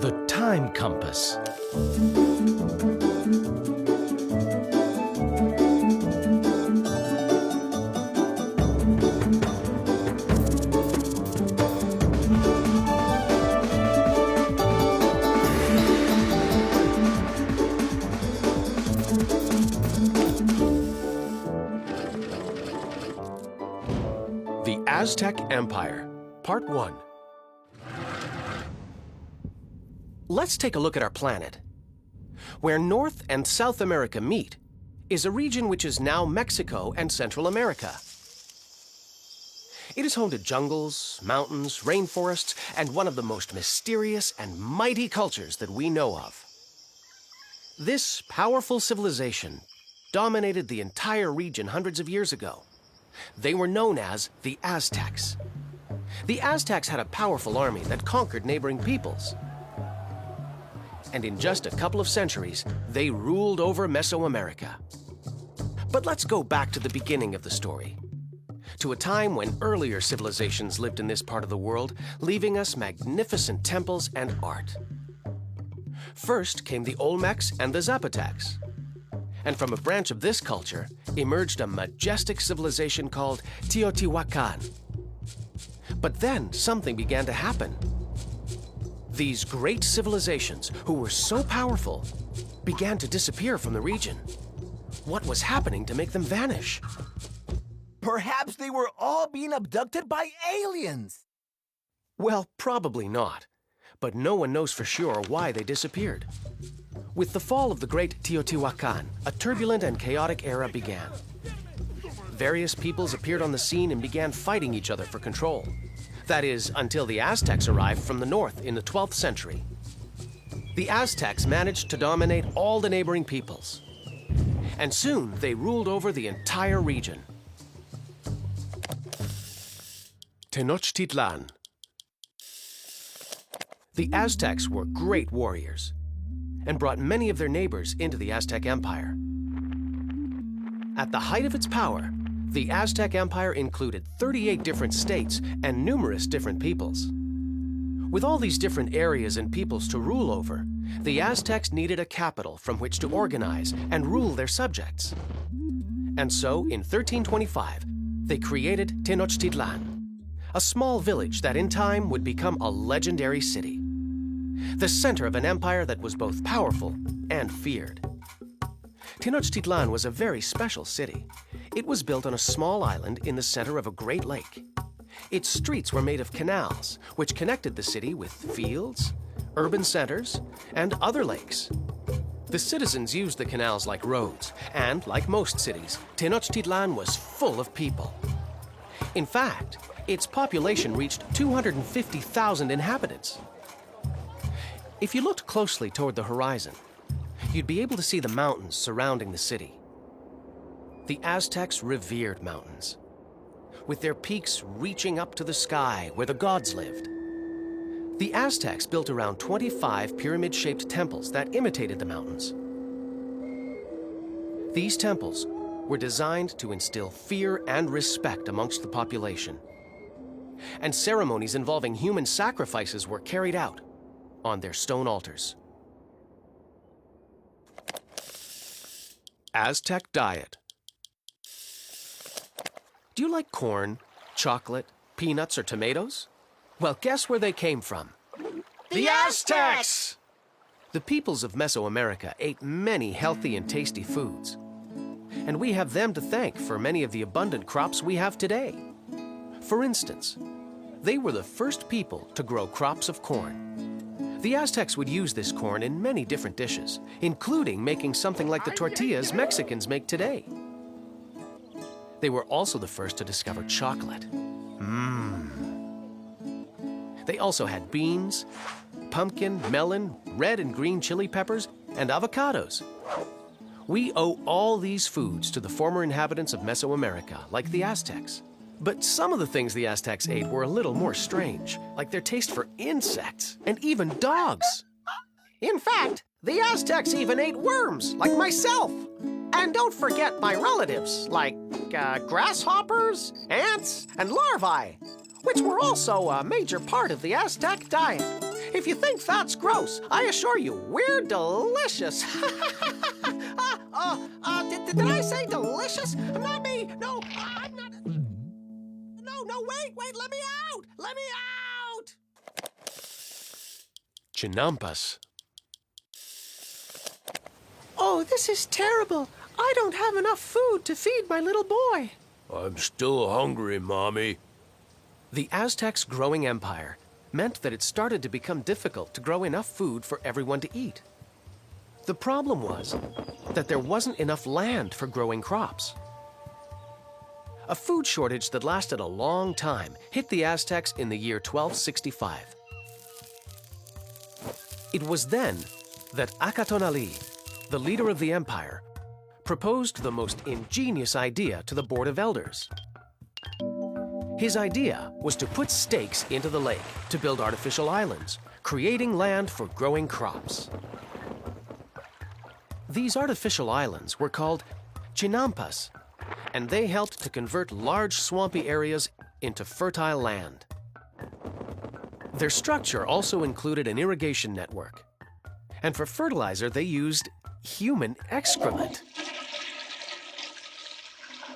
The time compass. The Aztec Empire, Part 1. Let's take a look at our planet. Where North and South America meet is a region which is now Mexico and Central America. It is home to jungles, mountains, rainforests, and one of the most mysterious and mighty cultures that we know of. This powerful civilization dominated the entire region hundreds of years ago. They were known as the Aztecs. The Aztecs had a powerful army that conquered neighboring peoples. And in just a couple of centuries, they ruled over Mesoamerica. But let's go back to the beginning of the story, to a time when earlier civilizations lived in this part of the world, leaving us magnificent temples and art. First came the Olmecs and the Zapotecs. And from a branch of this culture emerged a majestic civilization called Teotihuacan. But then something began to happen. These great civilizations, who were so powerful, began to disappear from the region. What was happening to make them vanish? Perhaps they were all being abducted by aliens. Well, probably not. But no one knows for sure why they disappeared. With the fall of the great Teotihuacan, a turbulent and chaotic era began. Various peoples appeared on the scene and began fighting each other for control. That is, until the Aztecs arrived from the north in the 12th century. The Aztecs managed to dominate all the neighboring peoples. And soon they ruled over the entire region. Tenochtitlan. The Aztecs were great warriors and brought many of their neighbors into the Aztec Empire. At the height of its power, the Aztec Empire included 38 different states and numerous different peoples. With all these different areas and peoples to rule over, the Aztecs needed a capital from which to organize and rule their subjects. And so, in 1325, they created Tenochtitlan, a small village that in time would become a legendary city, the center of an empire that was both powerful and feared. Tenochtitlan was a very special city. It was built on a small island in the center of a great lake. Its streets were made of canals, which connected the city with fields, urban centers, and other lakes. The citizens used the canals like roads, and like most cities, Tenochtitlan was full of people. In fact, its population reached 250,000 inhabitants. If you looked closely toward the horizon, you'd be able to see the mountains surrounding the city. The Aztecs revered mountains, with their peaks reaching up to the sky where the gods lived. The Aztecs built around 25 pyramid-shaped temples that imitated the mountains. These temples were designed to instill fear and respect amongst the population. And ceremonies involving human sacrifices were carried out on their stone altars. Aztec diet. Do you like corn, chocolate, peanuts, or tomatoes? Well, guess where they came from? The Aztecs! The peoples of Mesoamerica ate many healthy and tasty foods. And we have them to thank for many of the abundant crops we have today. For instance, they were the first people to grow crops of corn. The Aztecs would use this corn in many different dishes, including making something like the tortillas Mexicans make today. They were also the first to discover chocolate. They also had beans, pumpkin, melon, red and green chili peppers, and avocados. We owe all these foods to the former inhabitants of Mesoamerica, like the Aztecs. But some of the things the Aztecs ate were a little more strange, like their taste for insects and even dogs. In fact, the Aztecs even ate worms, like myself. And don't forget my relatives, like grasshoppers, ants, and larvae, which were also a major part of the Aztec diet. If you think that's gross, I assure you, we're delicious. Did I say delicious? Not me. No, I'm not. No, wait, let me out. Let me out. Chinampas. Oh, this is terrible. I don't have enough food to feed my little boy. I'm still hungry, Mommy. The Aztecs' growing empire meant that it started to become difficult to grow enough food for everyone to eat. The problem was that there wasn't enough land for growing crops. A food shortage that lasted a long time hit the Aztecs in the year 1265. It was then that Acatonali, the leader of the empire, proposed the most ingenious idea to the Board of Elders. His idea was to put stakes into the lake to build artificial islands, creating land for growing crops. These artificial islands were called chinampas, and they helped to convert large swampy areas into fertile land. Their structure also included an irrigation network, and for fertilizer they used human excrement.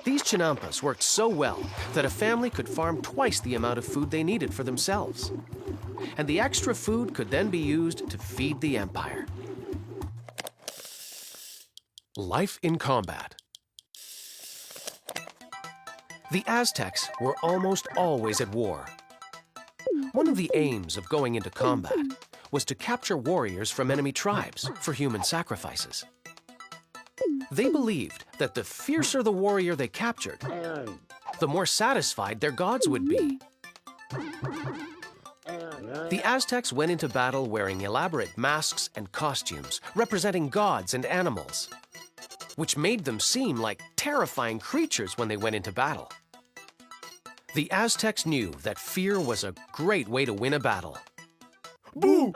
These chinampas worked so well that a family could farm twice the amount of food they needed for themselves. And the extra food could then be used to feed the empire. Life in combat. The Aztecs were almost always at war. One of the aims of going into combat was to capture warriors from enemy tribes for human sacrifices. They believed that the fiercer the warrior they captured, the more satisfied their gods would be. The Aztecs went into battle wearing elaborate masks and costumes representing gods and animals, which made them seem like terrifying creatures when they went into battle. The Aztecs knew that fear was a great way to win a battle. Boo!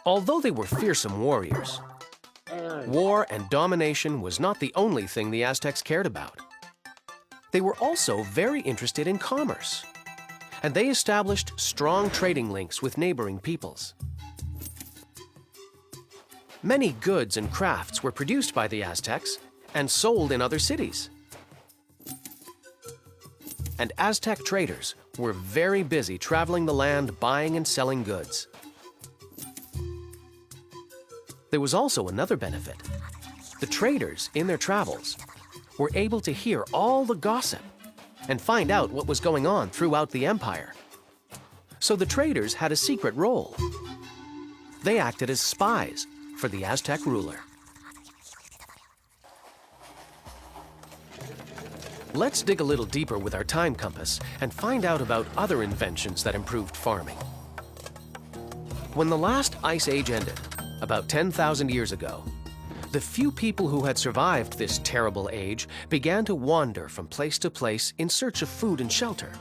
Although they were fearsome warriors, war and domination was not the only thing the Aztecs cared about. They were also very interested in commerce, and they established strong trading links with neighboring peoples. Many goods and crafts were produced by the Aztecs and sold in other cities. And Aztec traders were very busy traveling the land buying and selling goods. There was also another benefit. The traders, in their travels, were able to hear all the gossip and find out what was going on throughout the empire. So the traders had a secret role. They acted as spies for the Aztec ruler. Let's dig a little deeper with our time compass and find out about other inventions that improved farming. When the last ice age ended, about 10,000 years ago, the few people who had survived this terrible age began to wander from place to place in search of food and shelter.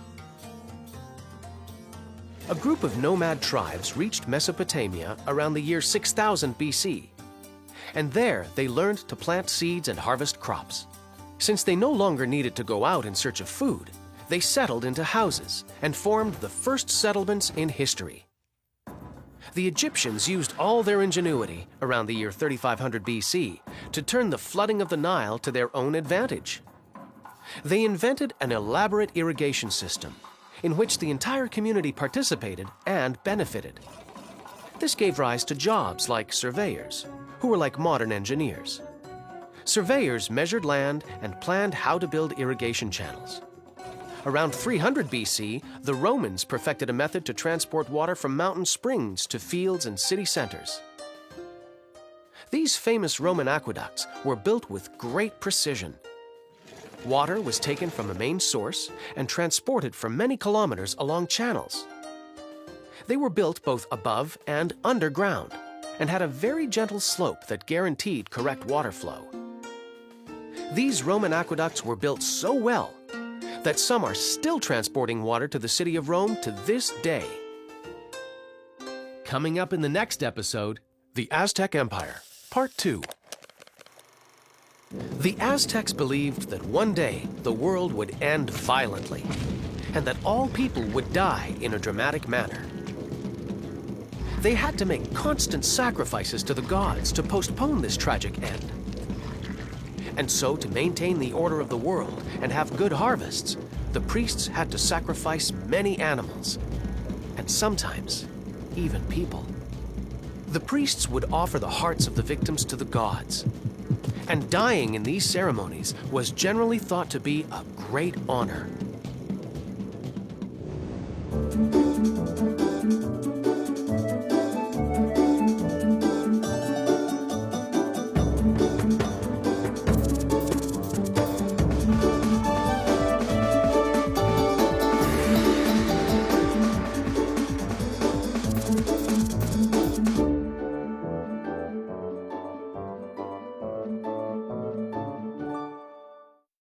A group of nomad tribes reached Mesopotamia around the year 6000 BC, and there they learned to plant seeds and harvest crops. Since they no longer needed to go out in search of food, they settled into houses and formed the first settlements in history. The Egyptians used all their ingenuity around the year 3500 BC to turn the flooding of the Nile to their own advantage. They invented an elaborate irrigation system in which the entire community participated and benefited. This gave rise to jobs like surveyors, who were like modern engineers. Surveyors measured land and planned how to build irrigation channels. Around 300 BC, the Romans perfected a method to transport water from mountain springs to fields and city centers. These famous Roman aqueducts were built with great precision. Water was taken from a main source and transported for many kilometers along channels. They were built both above and underground and had a very gentle slope that guaranteed correct water flow. These Roman aqueducts were built so well that some are still transporting water to the city of Rome to this day. Coming up in the next episode, The Aztec Empire, Part 2. The Aztecs believed that one day the world would end violently, and that all people would die in a dramatic manner. They had to make constant sacrifices to the gods to postpone this tragic end. And so, to maintain the order of the world and have good harvests, the priests had to sacrifice many animals, and sometimes even people. The priests would offer the hearts of the victims to the gods, and dying in these ceremonies was generally thought to be a great honor.